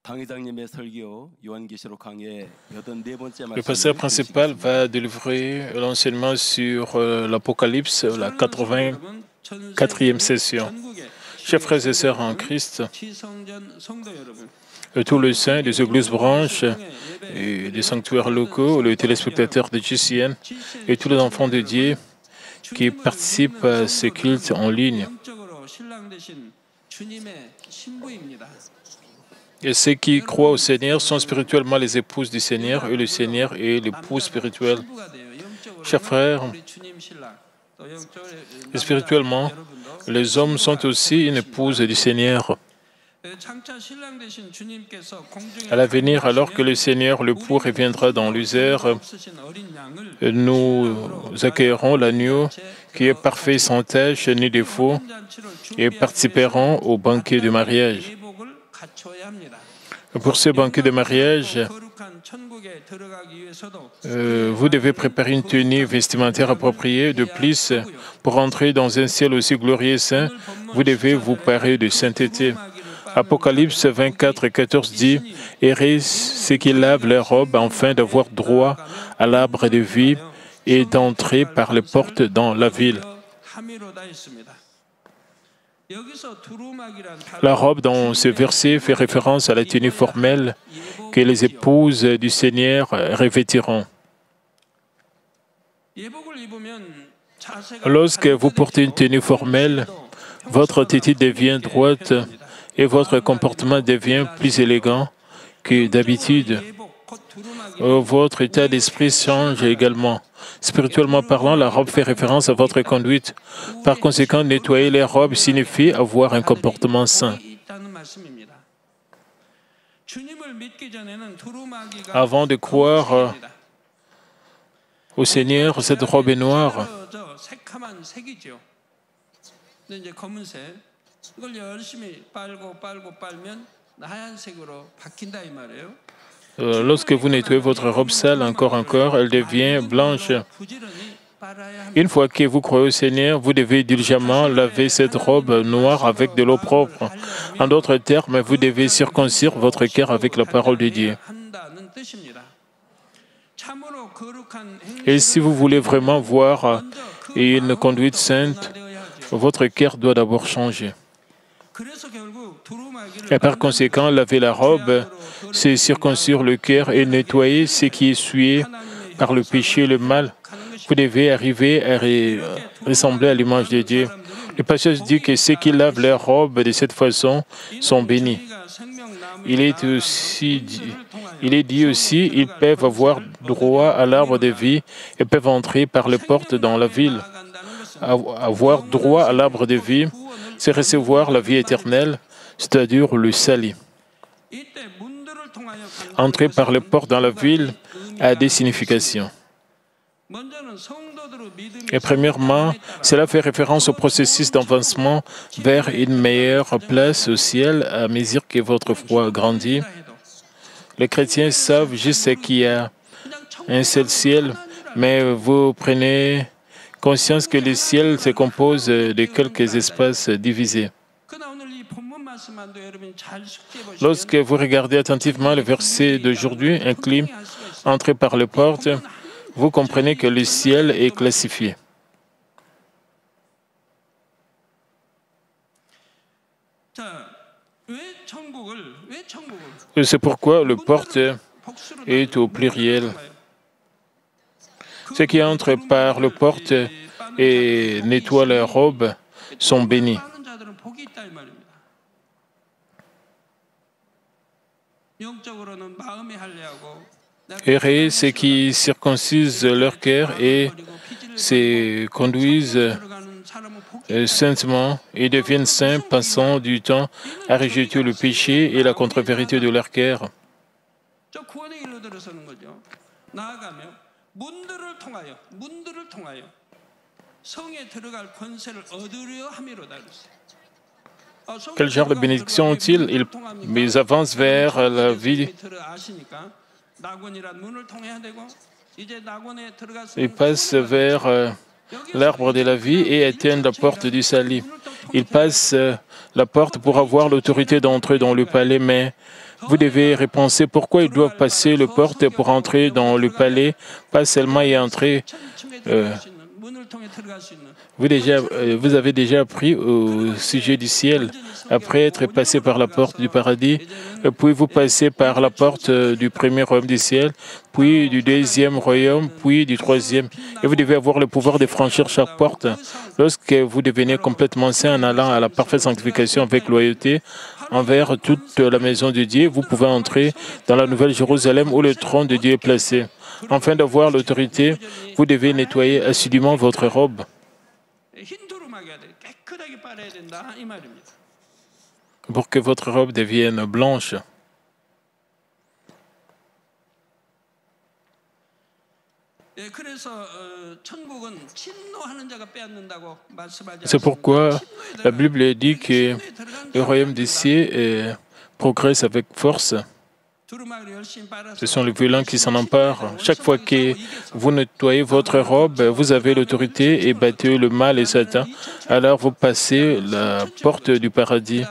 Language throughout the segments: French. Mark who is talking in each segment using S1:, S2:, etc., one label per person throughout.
S1: Le pasteur principal va délivrer l'enseignement sur l'Apocalypse, la 84e session. Chers frères et sœurs en Christ, tous les saints des églises branches et des sanctuaires locaux, les téléspectateurs de GCN et tous les enfants de Dieu qui participent à ces cultes en ligne. Et ceux qui croient au Seigneur sont spirituellement les épouses du Seigneur et le Seigneur est l'époux spirituel. Chers frères, spirituellement, les hommes sont aussi une épouse du Seigneur. À l'avenir, alors que le Seigneur, l'époux, reviendra dans l'usère, nous accueillerons l'agneau qui est parfait, sans tache ni défaut, et participerons au banquet de mariage. Pour ce banquet de mariage, vous devez préparer une tenue vestimentaire appropriée. De plus, pour entrer dans un ciel aussi glorieux et saint, vous devez vous parer de sainteté. Apocalypse 24, 14 dit « Heureux ceux qui lavent leurs robes afin d'avoir droit à l'arbre de vie et d'entrer par les portes dans la ville. » La robe dans ce verset fait référence à la tenue formelle que les épouses du Seigneur revêtiront. Lorsque vous portez une tenue formelle, votre attitude devient droite et votre comportement devient plus élégant que d'habitude. Votre état d'esprit change également. Spirituellement parlant, la robe fait référence à votre conduite. Par conséquent, nettoyer les robes signifie avoir un comportement sain. Avant de croire au Seigneur, cette robe est noire. Lorsque vous nettoyez votre robe sale encore, elle devient blanche. Une fois que vous croyez au Seigneur, vous devez diligemment laver cette robe noire avec de l'eau propre. En d'autres termes, vous devez circoncire votre cœur avec la parole de Dieu. Et si vous voulez vraiment voir une conduite sainte, votre cœur doit d'abord changer. Et par conséquent, laver la robe, c'est circoncire le cœur et nettoyer ce qui est souillé par le péché et le mal. Vous devez arriver à ressembler à l'image de Dieu. Le passage dit que ceux qui lavent leur robe de cette façon sont bénis. Il est dit aussi, ils peuvent avoir droit à l'arbre de vie et peuvent entrer par les portes dans la ville. Avoir droit à l'arbre de vie, c'est recevoir la vie éternelle, c'est-à-dire le salut. Entrer par les portes dans la ville a des significations. Et premièrement, cela fait référence au processus d'avancement vers une meilleure place au ciel à mesure que votre foi grandit. Les chrétiens savent juste qu'il y a un seul ciel, mais vous prenez conscience que le ciel se compose de quelques espaces divisés. Lorsque vous regardez attentivement le verset d'aujourd'hui, inclus, entrez par les portes, vous comprenez que le ciel est classifié. Et c'est pourquoi le porte est au pluriel. Ceux qui entrent par le porte et nettoient leurs robes sont bénis. Heureux ceux qui circoncisent leur cœur et se conduisent saintement et deviennent saints, passant du temps à rejeter le péché et la contre-vérité de leur cœur. Quel genre de bénédiction ont-ils? Ils avancent vers la vie. Ils passent vers l'arbre de la vie et atteignent la porte du salut. Ils passent la porte pour avoir l'autorité d'entrer dans le palais, mais Vous devez repenser pourquoi ils doivent passer le porte pour entrer dans le palais, pas seulement y entrer. Vous avez déjà appris au sujet du ciel. Après être passé par la porte du paradis, puis vous passez par la porte du premier royaume du ciel, puis du deuxième royaume, puis du troisième. Et vous devez avoir le pouvoir de franchir chaque porte. Lorsque vous devenez complètement saint en allant à la parfaite sanctification avec loyauté envers toute la maison de Dieu, vous pouvez entrer dans la nouvelle Jérusalem où le trône de Dieu est placé. Afin d'avoir l'autorité, vous devez nettoyer assidûment votre robe. Pour que votre robe devienne blanche. C'est pourquoi la Bible dit que le royaume des cieux progresse avec force. Ce sont les violents qui s'en emparent. Chaque fois que vous nettoyez votre robe, vous avez l'autorité et battez le mal et Satan. Alors vous passez la porte du paradis.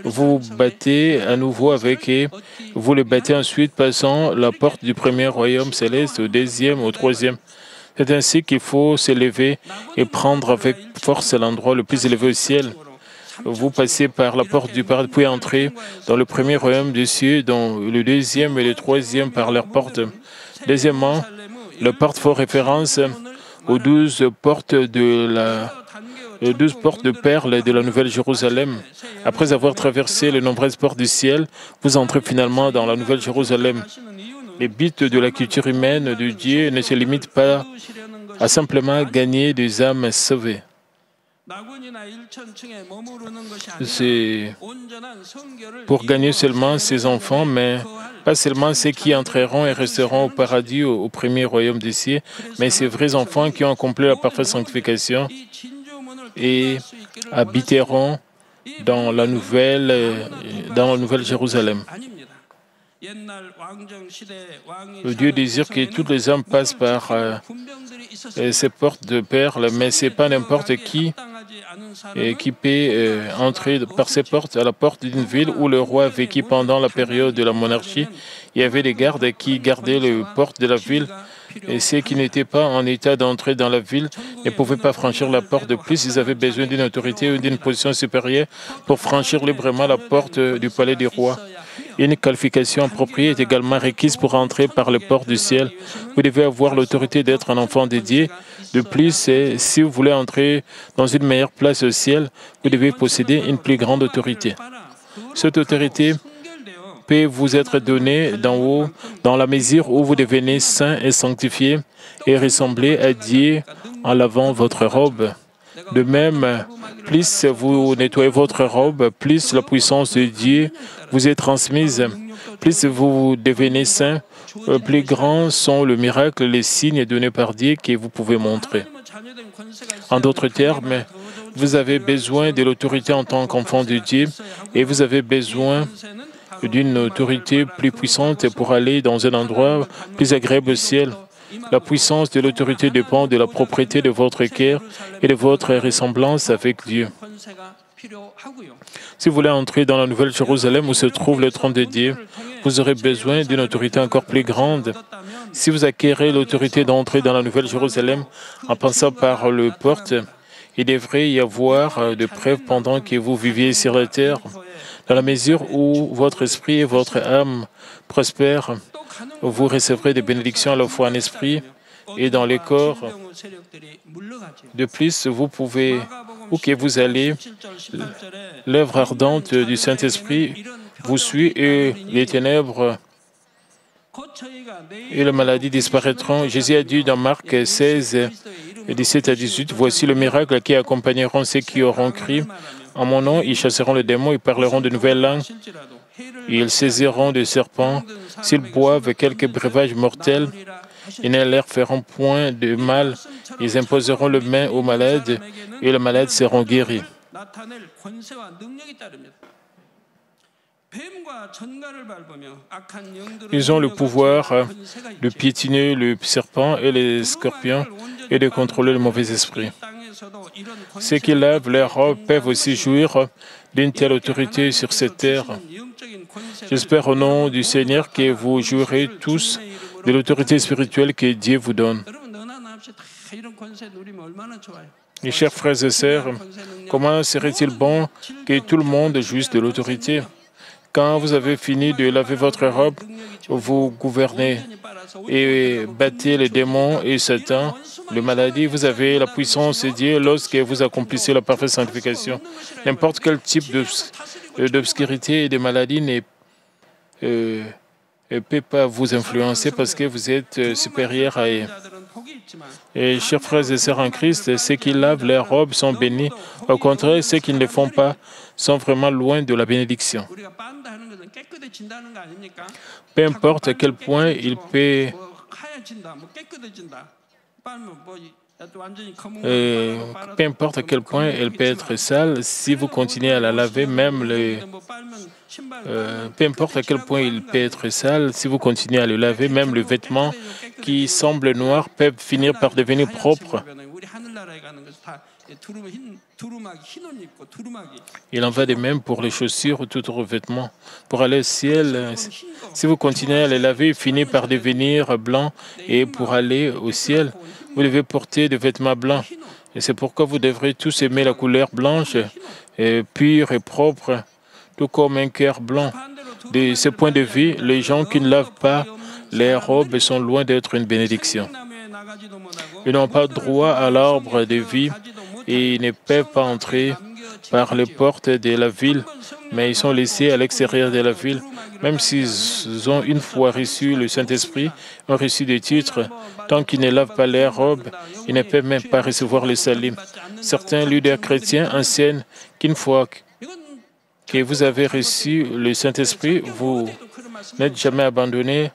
S1: Vous battez à nouveau avec eux. Vous le battez ensuite passant la porte du premier royaume céleste au deuxième, au troisième. C'est ainsi qu'il faut s'élever et prendre avec force l'endroit le plus élevé au ciel. Vous passez par la porte du paradis, puis entrez dans le premier royaume des cieux, dans le deuxième et le troisième par leur porte. Deuxièmement, le porte fait référence aux 12 portes les 12 portes de perles de la Nouvelle Jérusalem. Après avoir traversé les nombreuses portes du ciel, vous entrez finalement dans la Nouvelle Jérusalem. Les buts de la culture humaine de Dieu ne se limitent pas à simplement gagner des âmes sauvées. C'est pour gagner seulement ses enfants, mais pas seulement ceux qui entreront et resteront au paradis, au premier royaume des cieux, mais ces vrais enfants qui ont accompli la parfaite sanctification et habiteront dans la nouvelle Jérusalem. Le Dieu désire que toutes les âmes passent par ces portes de perles, mais ce n'est pas n'importe qui peut entrer par ces portes à la porte d'une ville où le roi vécut pendant la période de la monarchie. Il y avait des gardes qui gardaient les portes de la ville et ceux qui n'étaient pas en état d'entrer dans la ville ne pouvaient pas franchir la porte. De plus, ils avaient besoin d'une autorité ou d'une position supérieure pour franchir librement la porte du palais du roi. Une qualification appropriée est également requise pour entrer par les portes du ciel. Vous devez avoir l'autorité d'être un enfant de Dieu. De plus, si vous voulez entrer dans une meilleure place au ciel, vous devez posséder une plus grande autorité. Cette autorité peut vous être donnée d'en haut dans la mesure où vous devenez saint et sanctifié et ressemblez à Dieu en lavant votre robe. De même, plus vous nettoyez votre robe, plus la puissance de Dieu vous est transmise. Plus vous devenez saint, plus grands sont le miracle, les signes donnés par Dieu que vous pouvez montrer. En d'autres termes, vous avez besoin de l'autorité en tant qu'enfant de Dieu et vous avez besoin d'une autorité plus puissante pour aller dans un endroit plus agréable au ciel. La puissance de l'autorité dépend de la propriété de votre cœur et de votre ressemblance avec Dieu. Si vous voulez entrer dans la Nouvelle Jérusalem où se trouve le trône de Dieu, vous aurez besoin d'une autorité encore plus grande. Si vous acquérez l'autorité d'entrer dans la Nouvelle Jérusalem en passant par le porte, il devrait y avoir de preuves pendant que vous viviez sur la terre. Dans la mesure où votre esprit et votre âme prospèrent, vous recevrez des bénédictions à la fois en esprit et dans les corps. De plus, vous pouvez, où que vous allez, l'œuvre ardente du Saint-Esprit vous suit et les ténèbres et la maladie disparaîtront. Jésus a dit dans Marc 16, 17 à 18, « Voici le miracle qui accompagneront ceux qui auront crié. En mon nom, ils chasseront les démons, ils parleront de nouvelles langues, ils saisiront des serpents. S'ils boivent quelques breuvages mortels, ils ne leur feront point de mal. Ils imposeront les mains aux malades et les malades seront guéris. » Ils ont le pouvoir de piétiner le serpent et les scorpions et de contrôler le mauvais esprit. Ceux qui lavent leurs robes peuvent aussi jouir d'une telle autorité sur cette terre. J'espère au nom du Seigneur que vous jouirez tous de l'autorité spirituelle que Dieu vous donne. Mes chers frères et sœurs, comment serait-il bon que tout le monde jouisse de l'autorité? Quand vous avez fini de laver votre robe, vous gouvernez et battez les démons et Satan, les maladies. Vous avez la puissance de Dieu lorsque vous accomplissez la parfaite sanctification. N'importe quel type d'obscurité et de maladie ne peut pas vous influencer parce que vous êtes supérieur à eux. Et chers frères et sœurs en Christ, ceux qui lavent leurs robes sont bénis. Au contraire, ceux qui ne le font pas sont vraiment loin de la bénédiction. Peu importe à quel point il peut peu importe à quel point elle peut être sale, si vous continuez à la laver, peu importe à quel point il peut être sale, si vous continuez à le laver, même les vêtements qui semblent noirs peuvent finir par devenir propres. Il en va de même pour les chaussures ou tout autre vêtement. Pour aller au ciel, si vous continuez à les laver, ils finissent par devenir blancs. Et pour aller au ciel, vous devez porter des vêtements blancs. Et c'est pourquoi vous devrez tous aimer la couleur blanche, pure et propre, tout comme un cœur blanc. De ce point de vue, les gens qui ne lavent pas les robes sont loin d'être une bénédiction. Ils n'ont pas droit à l'arbre de vie et ils ne peuvent pas entrer par les portes de la ville, mais ils sont laissés à l'extérieur de la ville. Même s'ils ont une fois reçu le Saint-Esprit, ont reçu des titres, tant qu'ils ne lavent pas leurs robes, ils ne peuvent même pas recevoir le salut. Certains leaders chrétiens enseignent qu'une fois que vous avez reçu le Saint-Esprit, vous n'êtes jamais abandonné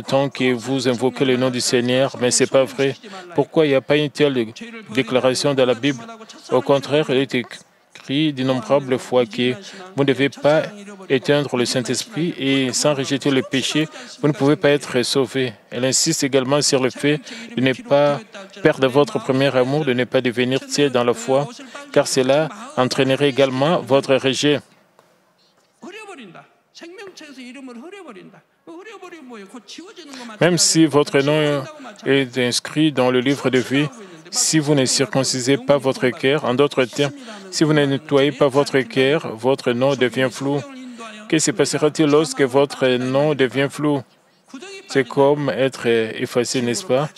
S1: tant que vous invoquez le nom du Seigneur, mais ce n'est pas vrai. Pourquoi il n'y a pas une telle déclaration dans la Bible? Au contraire, il est écrit d'innombrables fois que vous ne devez pas éteindre le Saint-Esprit et sans rejeter le péché, vous ne pouvez pas être sauvé. Elle insiste également sur le fait de ne pas perdre votre premier amour, de ne pas devenir tiède dans la foi, car cela entraînerait également votre rejet. Même si votre nom est inscrit dans le livre de vie, si vous ne circoncisez pas votre cœur, en d'autres termes, si vous ne nettoyez pas votre cœur, votre nom devient flou. Que se passera-t-il lorsque votre nom devient flou? C'est comme être effacé, n'est-ce pas?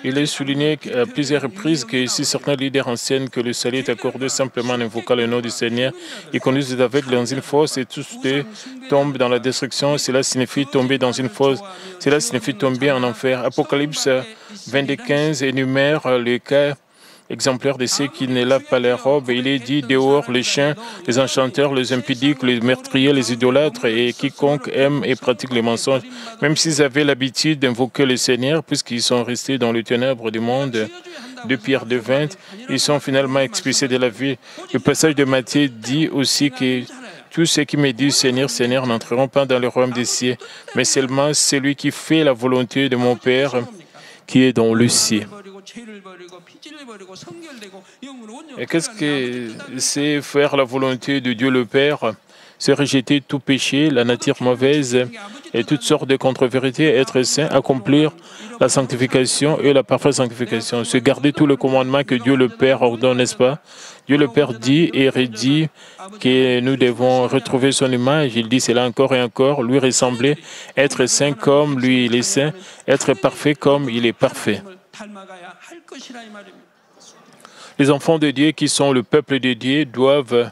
S1: Il est souligné à plusieurs reprises que si certains leaders enseignent que le salut est accordé simplement en invoquant le nom du Seigneur, ils conduisent les aveugles dans une fosse et tous deux tombent dans la destruction. Cela signifie tomber dans une fosse. Cela signifie tomber en enfer. Apocalypse 22:15 énumère le cas exemplaire de ceux qui ne lavent pas leurs robes. Il est dit dehors les chiens, les enchanteurs, les impudiques, les meurtriers, les idolâtres et quiconque aime et pratique les mensonges. Même s'ils avaient l'habitude d'invoquer le Seigneur, puisqu'ils sont restés dans les ténèbres du monde, 2 Pierre 2:20, ils sont finalement expulsés de la vie. Le passage de Matthieu dit aussi que tous ceux qui me disent Seigneur, Seigneur n'entreront pas dans le royaume des cieux, mais seulement celui qui fait la volonté de mon Père qui est dans le ciel. Et qu'est-ce que c'est faire la volonté de Dieu le Père? C'est rejeter tout péché, la nature mauvaise et toutes sortes de contre-vérités, être saint, accomplir la sanctification et la parfaite sanctification. Se garder tous les commandements que Dieu le Père ordonne, n'est-ce pas? Dieu le Père dit et redit que nous devons retrouver son image. Il dit cela encore et encore, lui ressembler, être saint comme lui il est saint, être parfait comme il est parfait. Les enfants de Dieu qui sont le peuple de Dieu doivent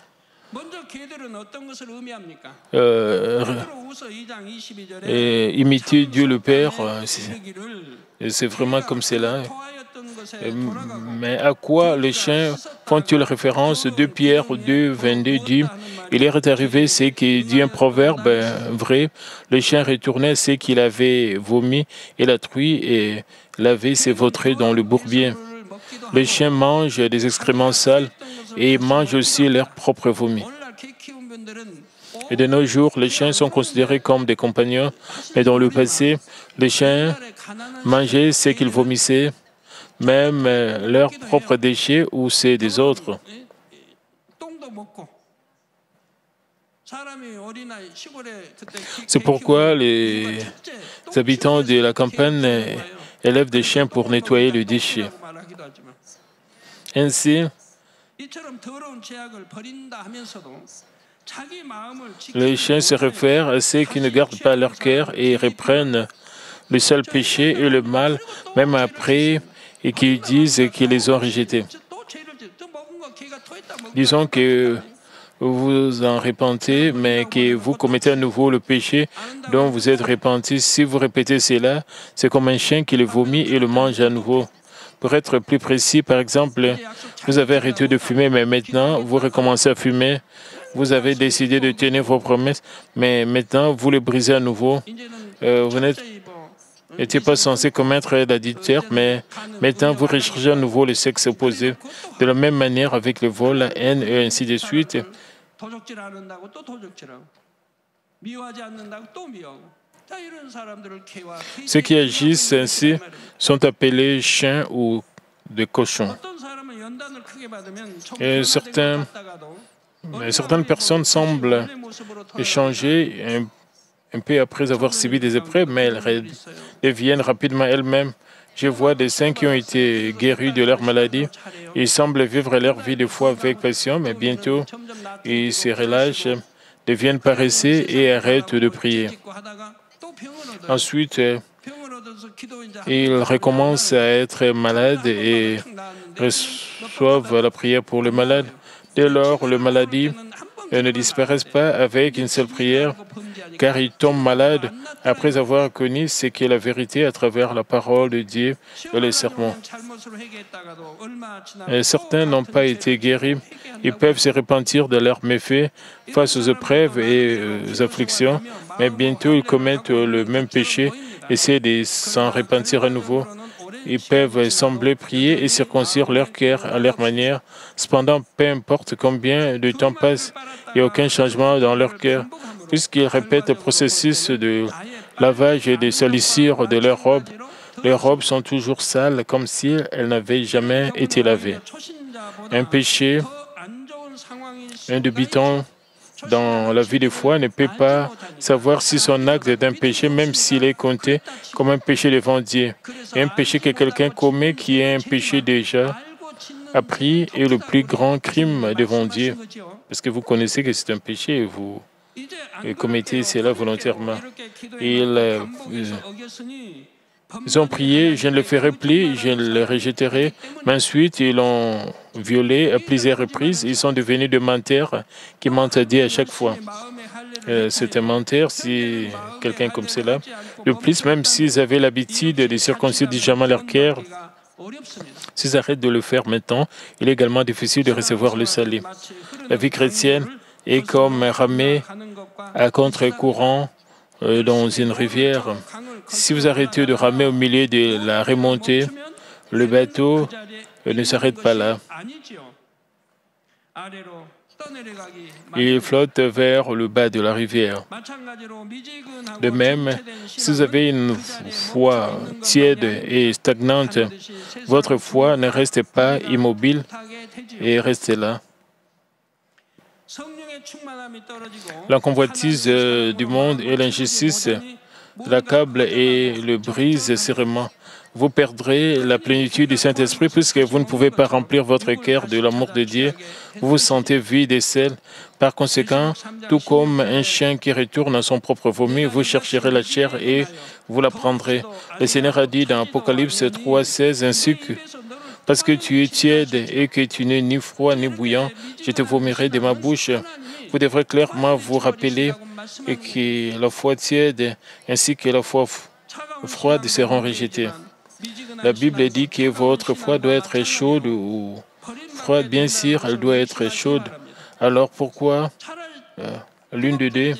S1: imiter Dieu le Père. C'est vraiment comme cela. Mais à quoi les chiens font-ils référence? 2 Pierre 2:22 dit « Il est arrivé ce qui dit un proverbe vrai, le chien retournait ce qu'il avait vomi et la truie et l'avait s'est vautré dans le bourbier. » Les chiens mangent des excréments sales et mangent aussi leur propre vomi. Et de nos jours, les chiens sont considérés comme des compagnons, mais dans le passé, les chiens mangeaient ce qu'ils vomissaient. même leurs propres déchets ou ceux des autres. C'est pourquoi les habitants de la campagne élèvent des chiens pour nettoyer les déchets. Ainsi, les chiens se réfèrent à ceux qui ne gardent pas leur cœur et reprennent le sale péché et le mal, même après, et qui disent qu'ils les ont rejetés. Disons que vous vous en repentez, mais que vous commettez à nouveau le péché dont vous êtes repenti. Si vous répétez cela, c'est comme un chien qui le vomit et le mange à nouveau. Pour être plus précis, par exemple, vous avez arrêté de fumer, mais maintenant, vous recommencez à fumer. Vous avez décidé de tenir vos promesses, mais maintenant, vous les brisez à nouveau. Vous n'étiez pas censé commettre l'adultère, mais maintenant, vous recherchez à nouveau le sexe opposé. De la même manière avec le vol, la haine et ainsi de suite. Ceux qui agissent ainsi sont appelés chiens ou des cochons. Et certaines personnes semblent changer un peu après avoir subi des épreuves, mais elles deviennent rapidement elles-mêmes. Je vois des saints qui ont été guéris de leur maladie. Ils semblent vivre leur vie de foi avec passion, mais bientôt, ils se relâchent, deviennent paresseux et arrêtent de prier. Ensuite, ils recommencent à être malades et reçoivent la prière pour le malade. Dès lors, les maladies ne disparaissent pas avec une seule prière, car ils tombent malades après avoir connu ce qu'est la vérité à travers la parole de Dieu et les sermons. Et certains n'ont pas été guéris. Ils peuvent se repentir de leurs méfaits face aux épreuves et aux afflictions, mais bientôt ils commettent le même péché, essaient de s'en repentir à nouveau. Ils peuvent sembler prier et circoncire leur cœur à leur manière. Cependant, peu importe combien de temps passe, il n'y a aucun changement dans leur cœur, puisqu'ils répètent le processus de lavage et de salissure de leurs robes. Les robes sont toujours sales, comme si elles n'avaient jamais été lavées. Un péché, un débutant dans la vie de foi ne peut pas savoir si son acte est un péché, même s'il est compté comme un péché devant Dieu. Et un péché que quelqu'un commet qui est un péché déjà appris est le plus grand crime devant Dieu. Parce que vous connaissez que c'est un péché et vous commettez cela volontairement. Ils ont prié, je ne le ferai plus, je le rejetterai. Mais ensuite, ils l'ont violé à plusieurs reprises. Ils sont devenus des menteurs qui mentent à Dieu à chaque fois. C'est un menteur, si quelqu'un comme cela. De plus, même s'ils avaient l'habitude de circoncire diligemment leur cœur, s'ils arrêtent de le faire maintenant, il est également difficile de recevoir le salut. La vie chrétienne est comme ramer à contre-courant dans une rivière. Si vous arrêtez de ramer au milieu de la remontée, le bateau ne s'arrête pas là. Il flotte vers le bas de la rivière. De même, si vous avez une foi tiède et stagnante, votre foi ne reste pas immobile et restez là. La convoitise du monde et l'injustice l'accable et le brise sévèrement. Vous perdrez la plénitude du Saint-Esprit puisque vous ne pouvez pas remplir votre cœur de l'amour de Dieu. Vous vous sentez vide et seul. Par conséquent, tout comme un chien qui retourne à son propre vomi, vous chercherez la chair et vous la prendrez. Le Seigneur a dit dans Apocalypse 3,16 ainsi que parce que tu es tiède et que tu n'es ni froid ni bouillant, je te vomirai de ma bouche. Vous devrez clairement vous rappeler que la foi tiède ainsi que la foi froide seront rejetées. La Bible dit que votre foi doit être chaude ou froide. Bien sûr, elle doit être chaude. Alors pourquoi l'une des deux,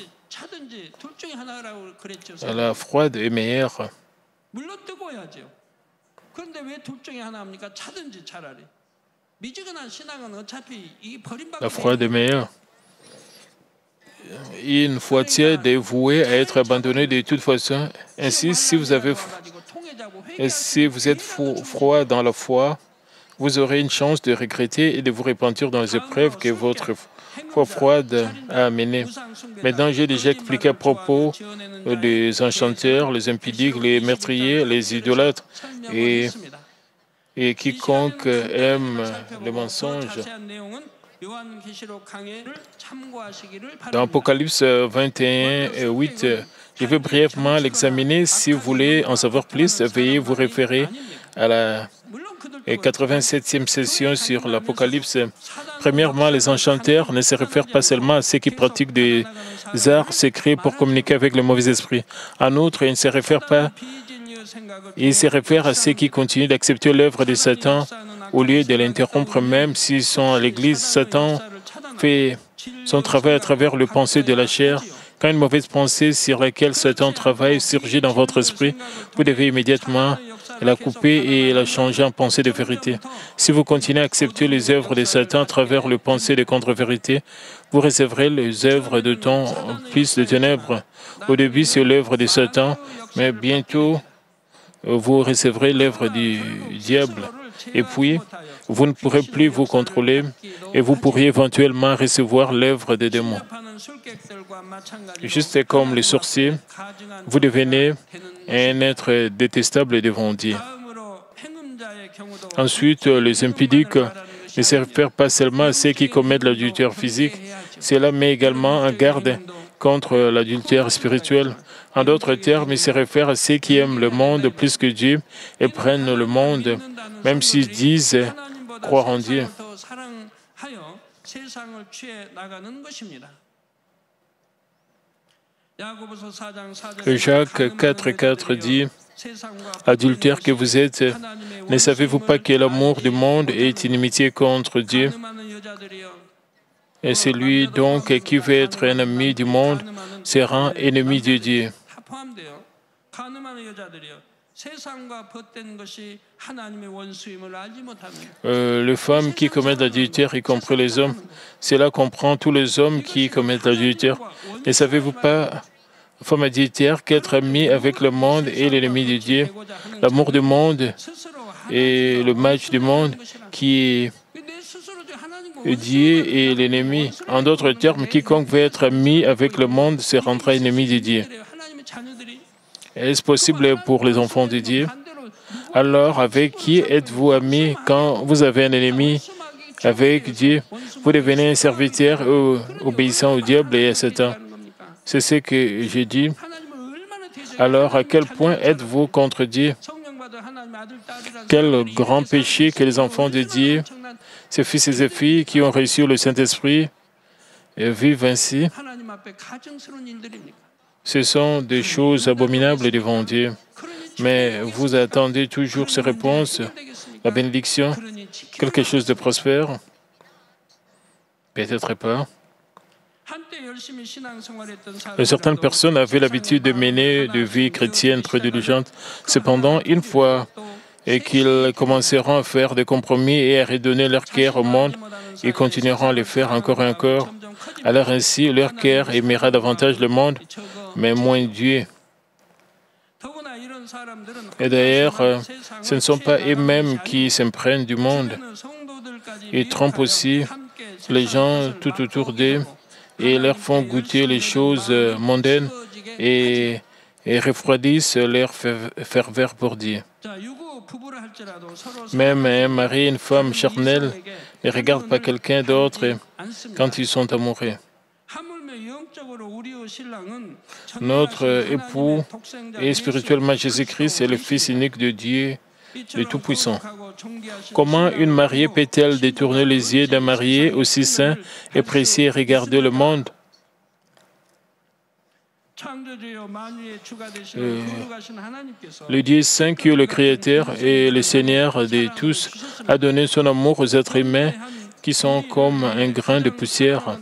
S1: la froide est meilleure? La froide est meilleure. Une foi tiède est vouée à être abandonnée de toute façon. Ainsi, si vous avez Et si vous êtes froid dans la foi, vous aurez une chance de regretter et de vous repentir dans les épreuves que votre foi froide a amenées. Maintenant, j'ai déjà expliqué à propos des enchanteurs, les impudiques, les meurtriers, les idolâtres et quiconque aime le mensonge. Dans Apocalypse 21, 8, je vais brièvement l'examiner. Si vous voulez en savoir plus, veuillez vous référer à la 87e session sur l'Apocalypse. Premièrement, les enchanteurs ne se réfèrent pas seulement à ceux qui pratiquent des arts secrets pour communiquer avec le mauvais esprit. En outre, ils ne se réfèrent pas. Ils se réfèrent à ceux qui continuent d'accepter l'œuvre de Satan au lieu de l'interrompre, même s'ils sont à l'Église. Satan fait son travail à travers le pensée de la chair. Quand une mauvaise pensée sur laquelle Satan travaille surgit dans votre esprit, vous devez immédiatement la couper et la changer en pensée de vérité. Si vous continuez à accepter les œuvres de Satan à travers le pensée de contre-vérité, vous recevrez les œuvres de temps plus de ténèbres. Au début, c'est l'œuvre de Satan, mais bientôt, vous recevrez l'œuvre du diable. Et puis, vous ne pourrez plus vous contrôler et vous pourriez éventuellement recevoir l'œuvre des démons. Juste comme les sorciers, vous devenez un être détestable devant Dieu. Ensuite, les impudiques ne se réfèrent pas seulement à ceux qui commettent l'adultère physique, cela met également en garde contre l'adultère spirituel. En d'autres termes, ils se réfèrent à ceux qui aiment le monde plus que Dieu et prennent le monde, même s'ils disent croire en Dieu. Jacques 4,4 dit « Adultères que vous êtes, ne savez-vous pas que l'amour du monde est inimitié contre Dieu? Et celui donc qui veut être ennemi du monde sera ennemi de Dieu. » Les femmes qui commettent l'adultère, y compris les hommes, cela comprend tous les hommes qui commettent l'adultère. Ne savez-vous pas, femme adultère, qu'être ami avec le monde est l'ennemi de Dieu? L'amour du monde et le match du monde qui est Dieu est l'ennemi. En d'autres termes, quiconque veut être ami avec le monde se rendra ennemi de Dieu. Est-ce possible pour les enfants de Dieu? Alors, avec qui êtes-vous amis quand vous avez un ennemi? Avec Dieu, vous devenez un serviteur obéissant au diable et à Satan. C'est ce que j'ai dit. Alors, à quel point êtes-vous contre Dieu? Quel grand péché que les enfants de Dieu, ces fils et ces filles qui ont reçu le Saint-Esprit, vivent ainsi. Ce sont des choses abominables devant Dieu. Mais vous attendez toujours ces réponses, la bénédiction, quelque chose de prospère? Peut-être pas. Certaines personnes avaient l'habitude de mener de vie chrétienne très diligente. Cependant, une fois qu'ils commenceront à faire des compromis et à redonner leur cœur au monde, ils continueront à le faire encore et encore. Alors ainsi, leur cœur aimera davantage le monde, mais moins Dieu. Et d'ailleurs, ce ne sont pas eux-mêmes qui s'imprègnent du monde. Ils trompent aussi les gens tout autour d'eux et leur font goûter les choses mondaines et refroidissent leur ferveur pour Dieu. Même un mari et une femme charnelle ne regardent pas quelqu'un d'autre quand ils sont amoureux. Notre époux est spirituellement Jésus-Christ et le Fils unique de Dieu, le Tout-Puissant. Comment une mariée peut-elle détourner les yeux d'un marié aussi saint et précieux et regarder le monde? Le Dieu saint qui est le Créateur et le Seigneur de tous a donné son amour aux êtres humains qui sont comme un grain de poussière.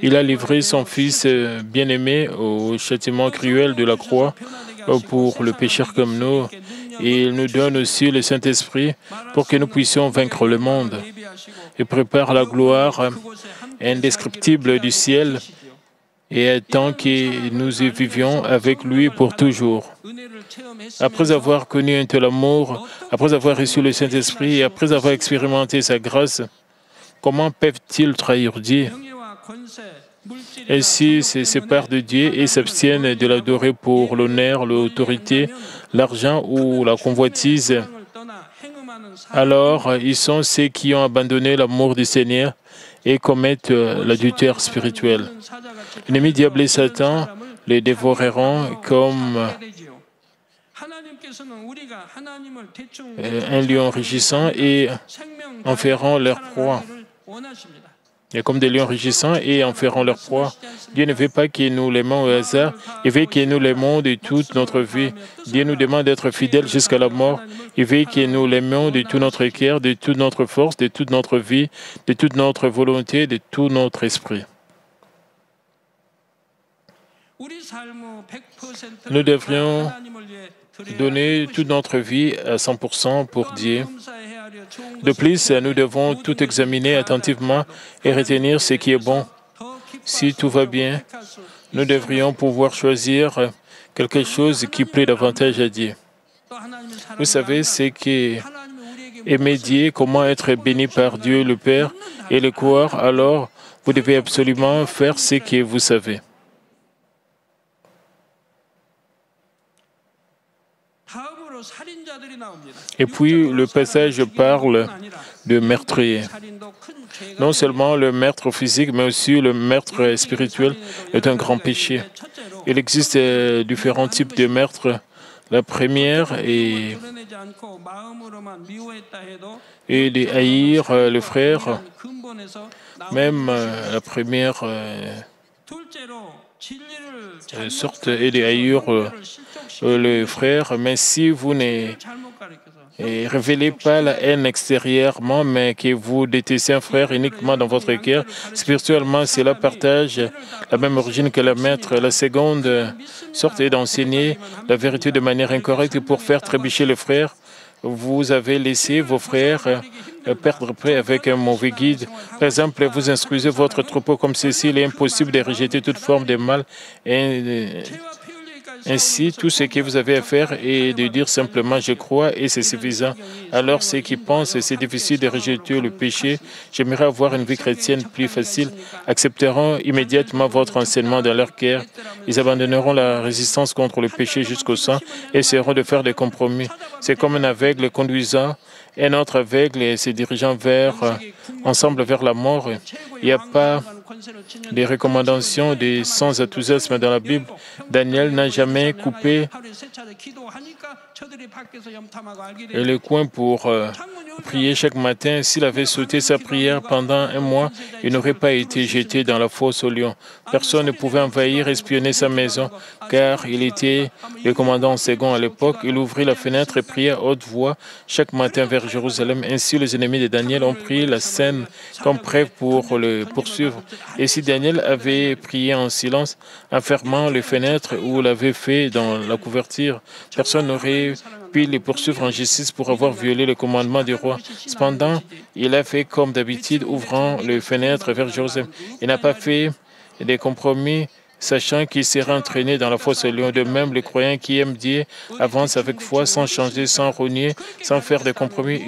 S1: Il a livré son Fils bien-aimé au châtiment cruel de la croix pour le pécheur comme nous. Et il nous donne aussi le Saint-Esprit pour que nous puissions vaincre le monde. Il prépare la gloire indescriptible du ciel et attend que nous y vivions avec lui pour toujours. Après avoir connu un tel amour, après avoir reçu le Saint-Esprit et après avoir expérimenté sa grâce, comment peuvent-ils trahir Dieu? Ainsi se séparent de Dieu et s'abstiennent de l'adorer pour l'honneur, l'autorité, l'argent ou la convoitise. Alors, ils sont ceux qui ont abandonné l'amour du Seigneur et commettent l'adultère spirituel. L'ennemi diable et Satan les dévoreront comme un lion rugissant et en feront leur proie. Et comme des lions rugissants et en feront leur proie. Dieu ne veut pas que nous l'aimons au hasard, il veut que nous l'aimons de toute notre vie. Dieu nous demande d'être fidèles jusqu'à la mort. Il veut que nous l'aimions de tout notre cœur, de toute notre force, de toute notre vie, de toute notre volonté, de tout notre esprit. Nous devrions donner toute notre vie à 100% pour Dieu. De plus, nous devons tout examiner attentivement et retenir ce qui est bon. Si tout va bien, nous devrions pouvoir choisir quelque chose qui plaît davantage à Dieu. Vous savez ce qu'est aimer Dieu, comment être béni par Dieu le Père et le croire, alors vous devez absolument faire ce que vous savez. Et puis, le passage parle de meurtrier. Non seulement le meurtre physique, mais aussi le meurtre spirituel est un grand péché. Il existe différents types de meurtres. La première est de haïr le frère. Même la première sorte est de haïr le frère, mais si vous ne révélez pas la haine extérieurement, mais que vous détestez un frère uniquement dans votre cœur, spirituellement, cela partage la même origine que le maître. La seconde sorte est d'enseigner la vérité de manière incorrecte pour faire trébucher le frère. Vous avez laissé vos frères perdre près avec un mauvais guide. Par exemple, vous instruisez votre troupeau comme ceci, il est impossible de rejeter toute forme de mal. Ainsi, tout ce que vous avez à faire est de dire simplement « je crois » et c'est suffisant. Alors, ceux qui pensent que c'est difficile de rejeter le péché, j'aimerais avoir une vie chrétienne plus facile, accepteront immédiatement votre enseignement dans leur cœur. Ils abandonneront la résistance contre le péché jusqu'au sang et essaieront de faire des compromis. C'est comme un aveugle conduisant un autre aveugle et se dirigeant ensemble vers la mort. Il n'y a pas de recommandations de sans enthousiasme dans la Bible. Daniel n'a jamais coupé le coin pour prier chaque matin. S'il avait sauté sa prière pendant un mois, il n'aurait pas été jeté dans la fosse aux lions. Personne ne pouvait envahir et espionner sa maison, car il était le commandant second à l'époque. Il ouvrit la fenêtre et priait à haute voix chaque matin vers Jérusalem. Ainsi, les ennemis de Daniel ont pris la scène comme preuve pour le poursuivre. Et si Daniel avait prié en silence, en fermant les fenêtres ou l'avait fait dans la couverture, personne n'aurait pu les poursuivre en justice pour avoir violé le commandement du roi. Cependant, il a fait comme d'habitude, ouvrant les fenêtres vers Jérusalem. Il n'a pas fait des compromis, sachant qu'il sera entraîné dans la fosse aux lions. De même, les croyants qui aiment Dieu avancent avec foi, sans changer, sans renier, sans faire de compromis.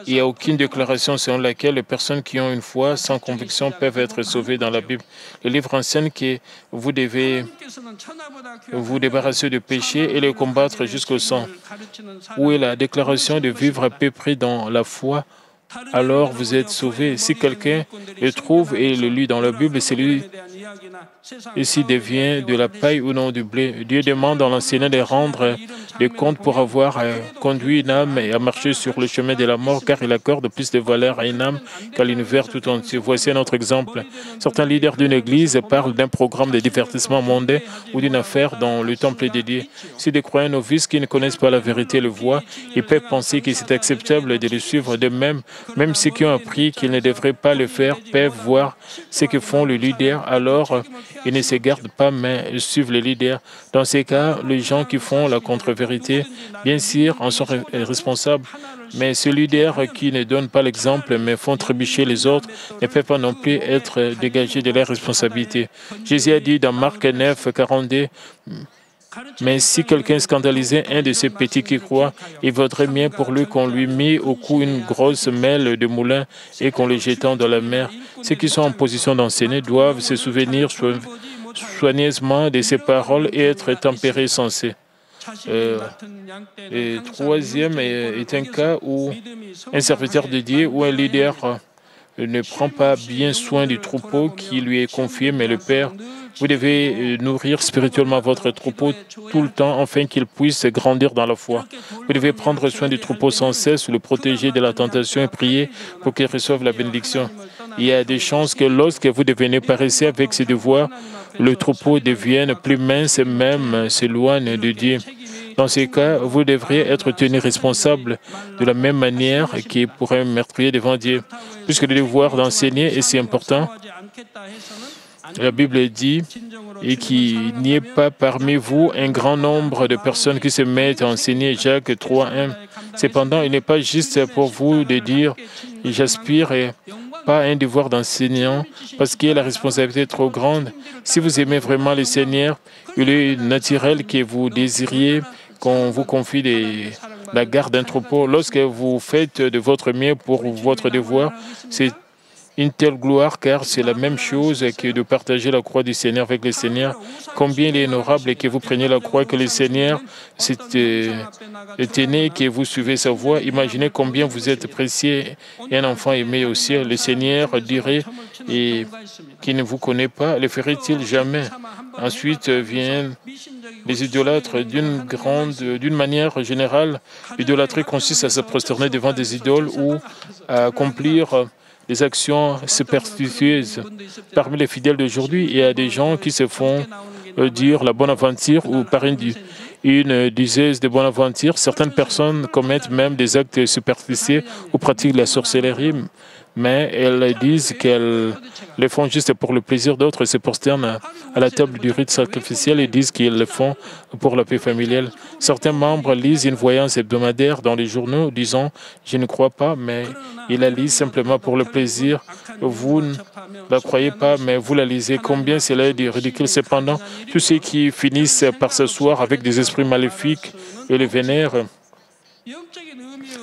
S1: Il n'y a aucune déclaration selon laquelle les personnes qui ont une foi sans conviction peuvent être sauvées dans la Bible. Le livre enseigne que vous devez vous débarrasser du péché et le combattre jusqu'au sang. Où est la déclaration de vivre à peu près dans la foi? Alors vous êtes sauvés. Si quelqu'un le trouve et le lit dans la Bible, c'est lui. Ici devient de la paille ou non du blé. Dieu demande à l'enseignant de rendre des comptes pour avoir conduit une âme et à marcher sur le chemin de la mort, car il accorde plus de valeur à une âme qu'à l'univers tout entier. Voici un autre exemple. Certains leaders d'une église parlent d'un programme de divertissement mondain ou d'une affaire dont le temple est dédié. Si des croyants novices qui ne connaissent pas la vérité le voient, ils peuvent penser que c'est acceptable de le suivre. De même ceux qui ont appris qu'ils ne devraient pas le faire peuvent voir ce que font les leaders. Alors, ils ne se gardent pas, mais ils suivent les leaders. Dans ces cas, les gens qui font la contre-vérité, bien sûr, en sont responsables. Mais ce leader qui ne donne pas l'exemple mais font trébucher les autres ne peut pas non plus être dégagé de leurs responsabilités. Jésus a dit dans Marc 9, 42, mais si quelqu'un scandalisait un de ces petits qui croient, il vaudrait mieux pour lui qu'on lui mît au cou une grosse mêle de moulin et qu'on le jetant dans la mer. Ceux qui sont en position d'enseigner doivent se souvenir soigneusement de ces paroles et être tempérés et sensés. Et troisième est un cas où un serviteur de Dieu ou un leader ne prend pas bien soin du troupeau qui lui est confié, mais le Père. Vous devez nourrir spirituellement votre troupeau tout le temps afin qu'il puisse grandir dans la foi. Vous devez prendre soin du troupeau sans cesse, le protéger de la tentation et prier pour qu'il reçoive la bénédiction. Il y a des chances que lorsque vous devenez paresseux avec ses devoirs, le troupeau devienne plus mince et même s'éloigne de Dieu. Dans ces cas, vous devriez être tenu responsable de la même manière qui pourrait un meurtrier devant Dieu. Puisque le devoir d'enseigner est si important, la Bible dit et qu'il n'y ait pas parmi vous un grand nombre de personnes qui se mettent à enseigner. Jacques 3:1. Cependant, il n'est pas juste pour vous de dire « j'aspire » et pas un devoir d'enseignant parce que la responsabilité est trop grande. Si vous aimez vraiment le Seigneur, il est naturel que vous désiriez qu'on vous confie la garde d'un troupeau. Lorsque vous faites de votre mieux pour votre devoir, c'est une telle gloire, car c'est la même chose que de partager la croix du Seigneur avec le Seigneur. Combien il est honorable que vous preniez la croix, que le Seigneur tenez, que vous suivez sa voie. Imaginez combien vous êtes précieux et un enfant aimé au ciel. Le Seigneur dirait, et qui ne vous connaît pas, le ferait-il jamais? Ensuite viennent les idolâtres. D'une manière générale, l'idolâtrie consiste à se prosterner devant des idoles ou à accomplir des actions superstitieuses. Parmi les fidèles d'aujourd'hui, il y a des gens qui se font dire la bonne aventure ou par une diseuse de bonne aventure. Certaines personnes commettent même des actes superstitieux ou pratiquent la sorcellerie, mais elles disent qu'elles le font juste pour le plaisir. D'autres se prosternent à la table du rite sacrificiel et disent qu'ils le font pour la paix familiale. Certains membres lisent une voyance hebdomadaire dans les journaux disant « je ne crois pas », mais ils la lisent simplement pour le plaisir. Vous ne la croyez pas, mais vous la lisez. Combien cela est ridicule. Cependant, tous ceux qui finissent par s'asseoir avec des esprits maléfiques et les vénèrent,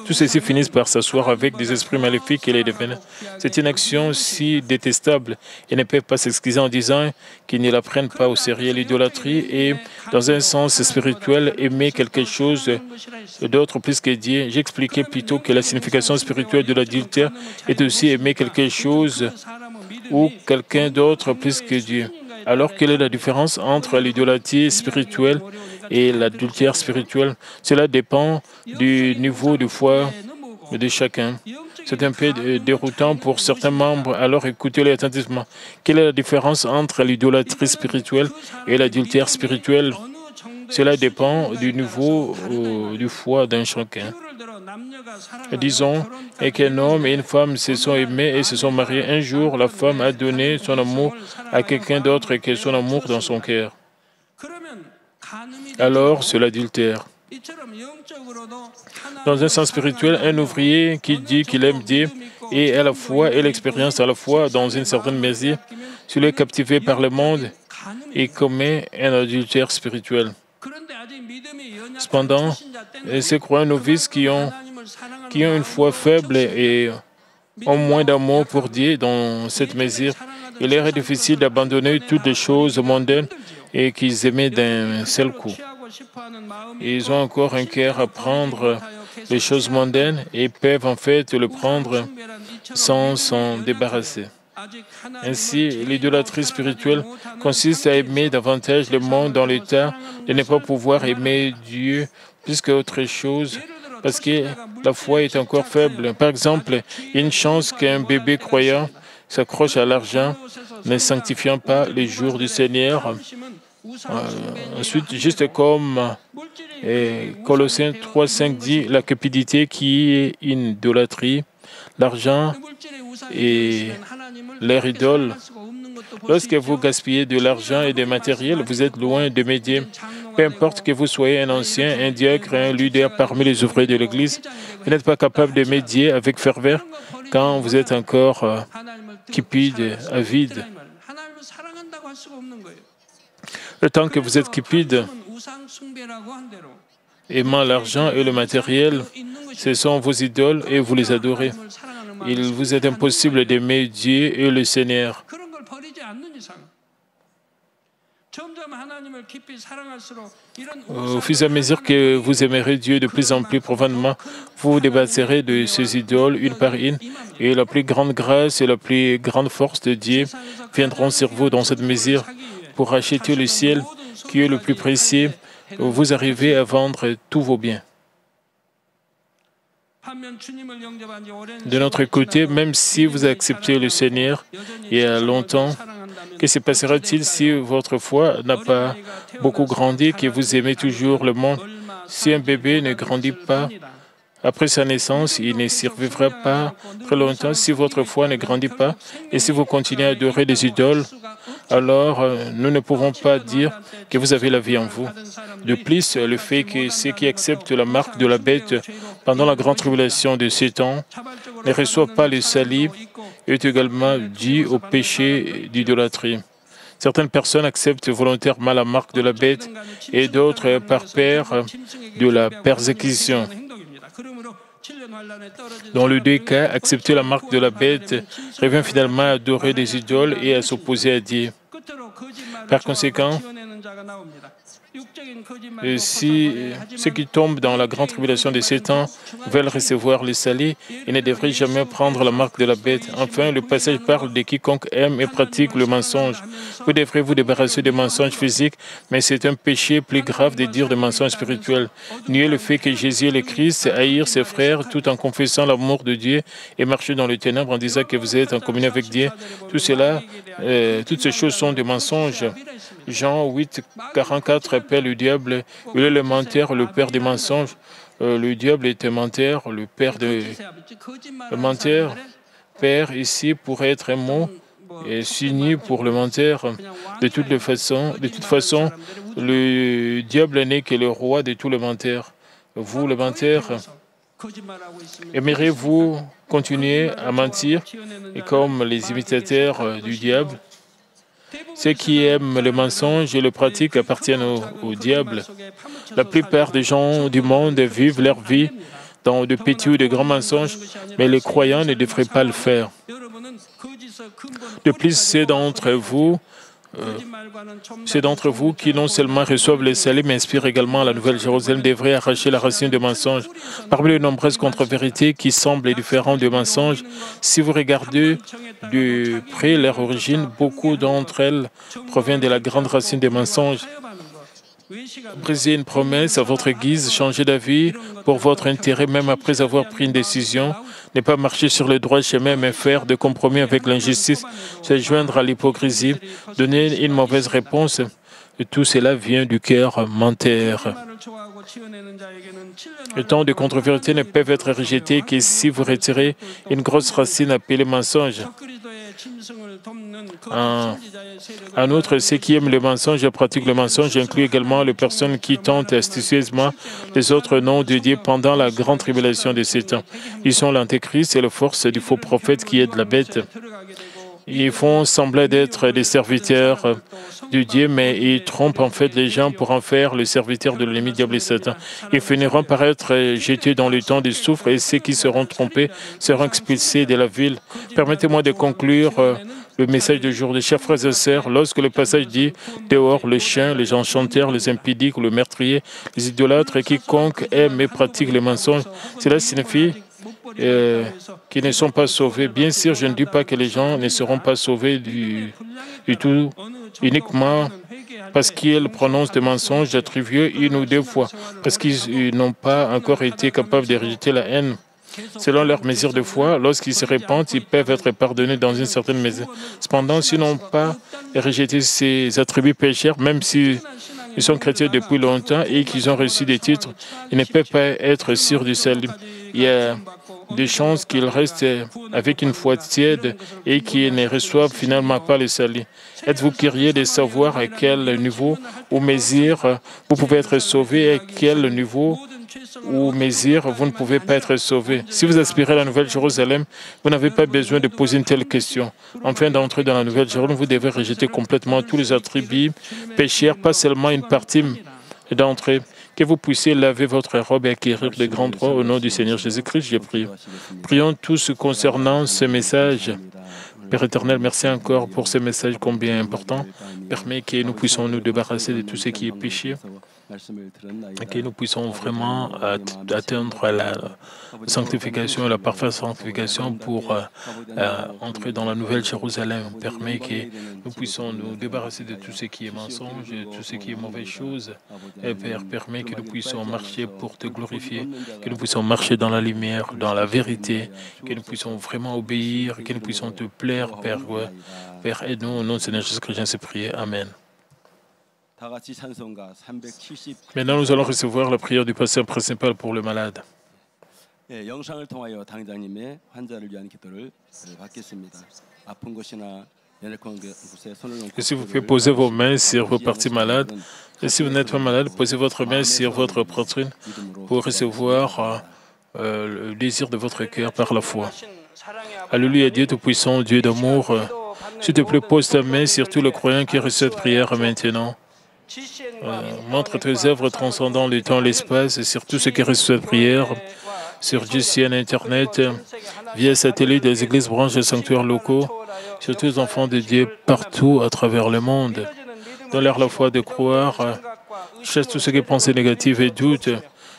S1: tous ceux-ci finissent par s'asseoir avec des esprits maléfiques et les vénèrent. C'est une action si détestable et ne peuvent pas s'excuser en disant qu'ils ne la prennent pas au sérieux. L'idolâtrie est, dans un sens spirituel, aimer quelque chose d'autre plus que Dieu. J'expliquais plutôt que la signification spirituelle de l'adultère est aussi aimer quelque chose ou quelqu'un d'autre plus que Dieu. Alors, quelle est la différence entre l'idolâtrie spirituelle et l'adultère spirituel? Cela dépend du niveau de foi de chacun. C'est un peu déroutant pour certains membres, alors écoutez-les attentivement. Quelle est la différence entre l'idolâtrie spirituelle et l'adultère spirituel? Cela dépend du niveau de foi d'un chacun. Disons qu'un homme et une femme se sont aimés et se sont mariés. Un jour, la femme a donné son amour à quelqu'un d'autre que son amour dans son cœur. Alors, c'est l'adultère. Dans un sens spirituel, un ouvrier qui dit qu'il aime Dieu et à la fois et l'expérience à la fois dans une certaine mesure, s'il est captivé par le monde, il commet un adultère spirituel. Cependant, ces croyants novices qui ont une foi faible et ont moins d'amour pour Dieu dans cette mesure, il leur est difficile d'abandonner toutes les choses mondaines et qu'ils aimaient d'un seul coup. Ils ont encore un cœur à prendre les choses mondaines et peuvent en fait le prendre sans s'en débarrasser. Ainsi, l'idolâtrie spirituelle consiste à aimer davantage le monde dans l'état de ne pas pouvoir aimer Dieu plus qu'autre chose parce que la foi est encore faible. Par exemple, il y a une chance qu'un bébé croyant s'accroche à l'argent, ne sanctifiant pas les jours du Seigneur. Ensuite, juste comme Colossiens 3:5 dit, la cupidité qui est une idolâtrie, l'argent et leur idole. Lorsque vous gaspillez de l'argent et des matériels, vous êtes loin de m'aider. Peu importe que vous soyez un ancien, un diacre, un leader parmi les ouvriers de l'Église, vous n'êtes pas capable de médier avec ferveur quand vous êtes encore cupide, avide. Le temps que vous êtes cupide, aimant l'argent et le matériel, ce sont vos idoles et vous les adorez. Il vous est impossible d'aimer Dieu et le Seigneur. Au fur et à mesure que vous aimerez Dieu de plus en plus profondément, vous vous débarrasserez de ces idoles une par une, et la plus grande grâce et la plus grande force de Dieu viendront sur vous dans cette mesure pour acheter le ciel qui est le plus précieux. Vous arrivez à vendre tous vos biens. De notre côté, même si vous acceptez le Seigneur il y a longtemps, que se passera-t-il si votre foi n'a pas beaucoup grandi, que vous aimez toujours le monde? Si un bébé ne grandit pas après sa naissance, il ne survivra pas très longtemps. Si votre foi ne grandit pas et si vous continuez à adorer des idoles, alors nous ne pouvons pas dire que vous avez la vie en vous. De plus, le fait que ceux qui acceptent la marque de la bête pendant la grande tribulation de 7 ans ne reçoivent pas le salut est également dû au péché d'idolâtrie. Certaines personnes acceptent volontairement la marque de la bête et d'autres par peur de la persécution. Dans les deux cas, accepter la marque de la bête revient finalement à adorer des idoles et à s'opposer à Dieu. Par conséquent, si ceux qui tombent dans la grande tribulation de 7 ans veulent recevoir le salut, ils ne devraient jamais prendre la marque de la bête. Enfin, le passage parle de quiconque aime et pratique le mensonge. Vous devrez vous débarrasser des mensonges physiques, mais c'est un péché plus grave de dire des mensonges spirituels. Nier le fait que Jésus est le Christ, haïr ses frères tout en confessant l'amour de Dieu et marcher dans les ténèbres en disant que vous êtes en communion avec Dieu. Tout cela, toutes ces choses sont des mensonges. Jean 8, 44 appelle le diable, il est le menteur, le père des mensonges. Le diable est un menteur, le père de... Le menteur, père ici pourrait être un mot et signé pour le menteur. De toute façon, le diable n'est que le roi de tous les menteurs. Vous, le menteur, aimeriez-vous continuer à mentir et comme les imitateurs du diable? Ceux qui aiment le mensonge et le pratiquent appartiennent au diable. La plupart des gens du monde vivent leur vie dans de petits ou de grands mensonges, mais les croyants ne devraient pas le faire. De plus, ceux d'entre vous qui non seulement reçoivent le salut, mais inspirent également la Nouvelle Jérusalem, devraient arracher la racine des mensonges. Parmi les nombreuses contre-vérités qui semblent différentes des mensonges, si vous regardez de près leur origine, beaucoup d'entre elles proviennent de la grande racine des mensonges. Briser une promesse à votre guise, changer d'avis pour votre intérêt, même après avoir pris une décision, ne pas marcher sur le droit chemin, mais faire de compromis avec l'injustice, se joindre à l'hypocrisie, donner une mauvaise réponse. Et tout cela vient du cœur menteur. Le temps de contre-vérité ne peuvent être rejetés que si vous retirez une grosse racine appelée mensonge. En outre, ceux qui aiment le mensonge et pratiquent le mensonge incluent également les personnes qui tentent astucieusement les autres noms de Dieu pendant la grande tribulation de 7 ans. Ils sont l'antéchrist et la force du faux prophète qui aide la bête. Ils font sembler d'être des serviteurs de Dieu, mais ils trompent en fait les gens pour en faire le serviteur de l'ennemi diable et Satan. Ils finiront par être jetés dans le temps du soufre et ceux qui seront trompés seront expulsés de la ville. Permettez-moi de conclure le message du jour. Chers frères et sœurs, lorsque le passage dit « dehors les chiens, les enchanteurs, les impudiques, le meurtrier, les idolâtres et quiconque aime et pratique les mensonges », cela signifie qui ne sont pas sauvés. Bien sûr, je ne dis pas que les gens ne seront pas sauvés du tout, uniquement parce qu'ils prononcent des mensonges attribués une ou deux fois, parce qu'ils n'ont pas encore été capables de rejeter la haine. Selon leur mesure de foi, lorsqu'ils se répandent, ils peuvent être pardonnés dans une certaine mesure. Cependant, s'ils n'ont pas rejeté ces attributs pécheurs, même si ils sont chrétiens depuis longtemps et qu'ils ont reçu des titres, ils ne peuvent pas être sûrs du salut. Il y a des chances qu'ils restent avec une foi tiède et qu'ils ne reçoivent finalement pas le salut. Êtes-vous curieux de savoir à quel niveau ou mesure vous pouvez être sauvé et à quel niveau ou mesure vous ne pouvez pas être sauvé? Si vous aspirez à la Nouvelle Jérusalem, vous n'avez pas besoin de poser une telle question. Afin d'entrer dans la Nouvelle Jérusalem, vous devez rejeter complètement tous les attributs pécheurs, pas seulement une partie d'entrée. Que vous puissiez laver votre robe et acquérir de grands droits au nom du Seigneur Jésus-Christ, je prie. Prions tous concernant ce message. Père éternel, merci encore pour ce message combien important. Permets que nous puissions nous débarrasser de tout ce qui est péché et que nous puissions vraiment atteindre la sanctification, la parfaite sanctification pour entrer dans la Nouvelle Jérusalem. Permets que nous puissions nous débarrasser de tout ce qui est mensonge, de tout ce qui est mauvaise chose. Et Père, permets que nous puissions marcher pour te glorifier, que nous puissions marcher dans la lumière, dans la vérité, que nous puissions vraiment obéir, que nous puissions te plaire, Père. Père, aide-nous au nom de Seigneur Jésus-Christ, ainsi prié. Amen. Maintenant, nous allons recevoir la prière du pasteur principal pour le malade. Et si vous pouvez poser vos mains sur vos parties malades, et si vous n'êtes pas malade, posez votre main sur votre poitrine pour recevoir le désir de votre cœur par la foi. Alléluia, Dieu Tout-Puissant, Dieu d'amour. S'il te plaît, pose ta main sur tout le croyant qui reçoit cette prière maintenant. Montre tes œuvres transcendant le temps et l'espace sur tout ce qui reçoit cette prière, sur GCN Internet, via satellite des églises branches et sanctuaires locaux, sur tous les enfants de Dieu partout à travers le monde. Donne-leur la foi de croire, chasse tout ce qui est pensée négative et doute,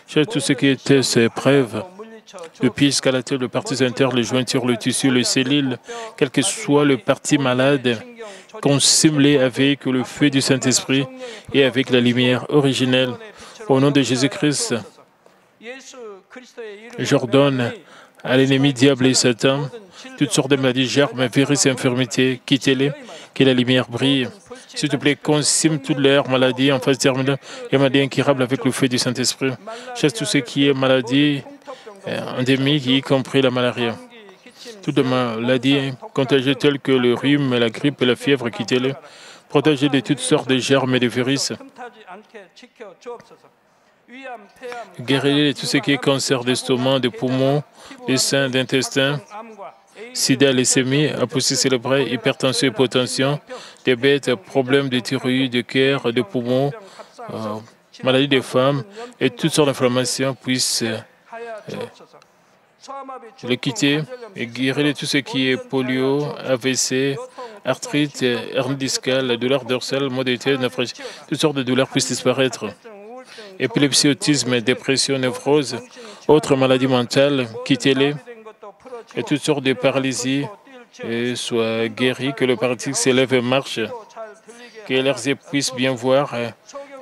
S1: chasse tout ce qui est test et épreuve. Le pied scalateur, le partie interne, les jointures, le tissu, les cellules, quel que soit le parti malade, consume-les avec le feu du Saint-Esprit et avec la lumière originelle. Au nom de Jésus-Christ, j'ordonne à l'ennemi diable et Satan, toutes sortes de maladies, germes, virus et infirmités, quittez-les, que la lumière brille. S'il te plaît, consume toutes leurs maladies en phase terminale et maladies incurables avec le feu du Saint-Esprit. Chasse tout ce qui est maladie endémique, y compris la malaria. Toutes les maladies contagieuses telles que le rhume, la grippe et la fièvre, quittez-les. Protégez de toutes sortes de germes et de virus. Guéris-les de tout ce qui est cancer d'estomac, des poumons, des seins, d'intestin, sida, leucémie, apoplexie cérébrale, hypertension, hypotension, diabète, problèmes de thyroïde, de cœur, de poumons, maladies des femmes et toutes sortes d'inflammations puissent les quitter et guérir tout ce qui est polio, AVC, arthrite, hernie discale, douleur dorsale, maux de tête, toutes sortes de douleurs puissent disparaître. Épilepsie, autisme, dépression, névrose, autres maladies mentales, quittez-les. Et toutes sortes de paralysies soient guéries, que le paralytique s'élève et marche, que leurs yeux puissent bien voir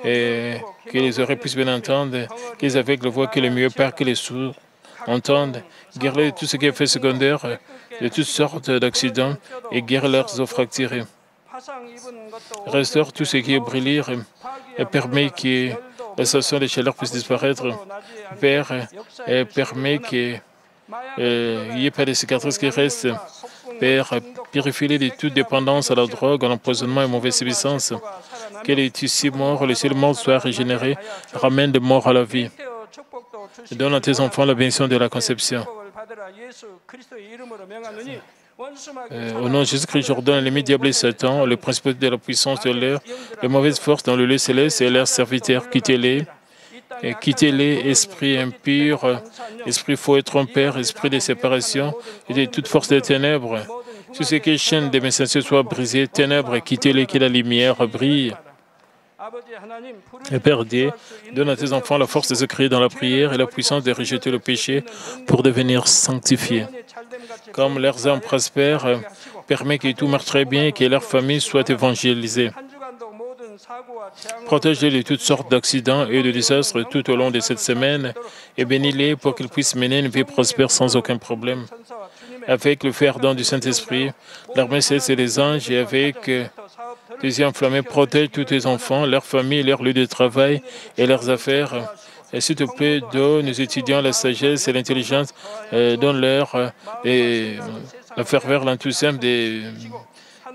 S1: et que les oreilles puissent bien entendre, que les aveugles voient, que les myopes, que les sourds entendent, guérir tout ce qui est effet secondaire de toutes sortes d'accidents et guérir leurs os fracturés. Restaure tout ce qui est brûlé et permet que la sensation de chaleur puisse disparaître. Père, et permet qu'il n'y ait pas de cicatrices qui restent. Père, purifie-les de toute dépendance à la drogue, à l'empoisonnement et mauvaise substance. Que les tissus morts, les cellules mortes soient régénérés, ramène des morts à la vie. Donne à tes enfants la bénédiction de la conception. Au nom de Jésus-Christ, j'ordonne les diables et Satan, le principe de la puissance de l'air, les mauvaises forces dans le lieu céleste et leurs serviteurs, quittez-les. Quittez-les, esprit impur, esprit faux et trompeur, esprit de séparation et de toute force des ténèbres. Tout ce qui est chaîne des messages soit brisé, ténèbres, quittez-les, que la lumière brille. Et Père Dieu, donne à tes enfants la force de se crier dans la prière et la puissance de rejeter le péché pour devenir sanctifiés. Comme leurs âmes prospèrent, permet que tout marche très bien et que leur famille soit évangélisée. Protège-les de toutes sortes d'accidents et de désastres tout au long de cette semaine et bénis-les pour qu'ils puissent mener une vie prospère sans aucun problème. Avec le fer ardent du Saint-Esprit, l'armée céleste et les anges et avec tes yeux enflammés, protège tous tes enfants, leurs familles, leurs lieux de travail et leurs affaires. Et s'il te plaît, donne aux étudiants la sagesse et l'intelligence, donne-leur la ferveur, l'enthousiasme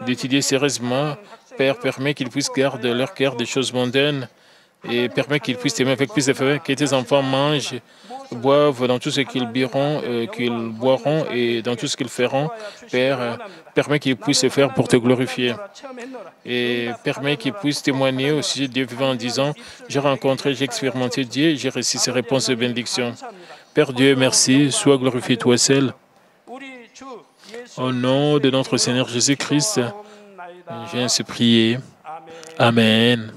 S1: d'étudier sérieusement. Père, permet qu'ils puissent garder leur cœur des choses mondaines et permet qu'ils puissent t'aimer avec plus de faveur, que tes enfants mangent, boivent dans tout ce qu'ils boiront et dans tout ce qu'ils feront. Père, permet qu'ils puissent se faire pour te glorifier. Et permet qu'ils puissent témoigner au sujet de Dieu vivant en disant, j'ai rencontré, j'ai expérimenté Dieu, j'ai reçu ses réponses de bénédiction. Père Dieu, merci, sois glorifié toi seul. Au nom de notre Seigneur Jésus-Christ, j'ai ainsi prié. Amen.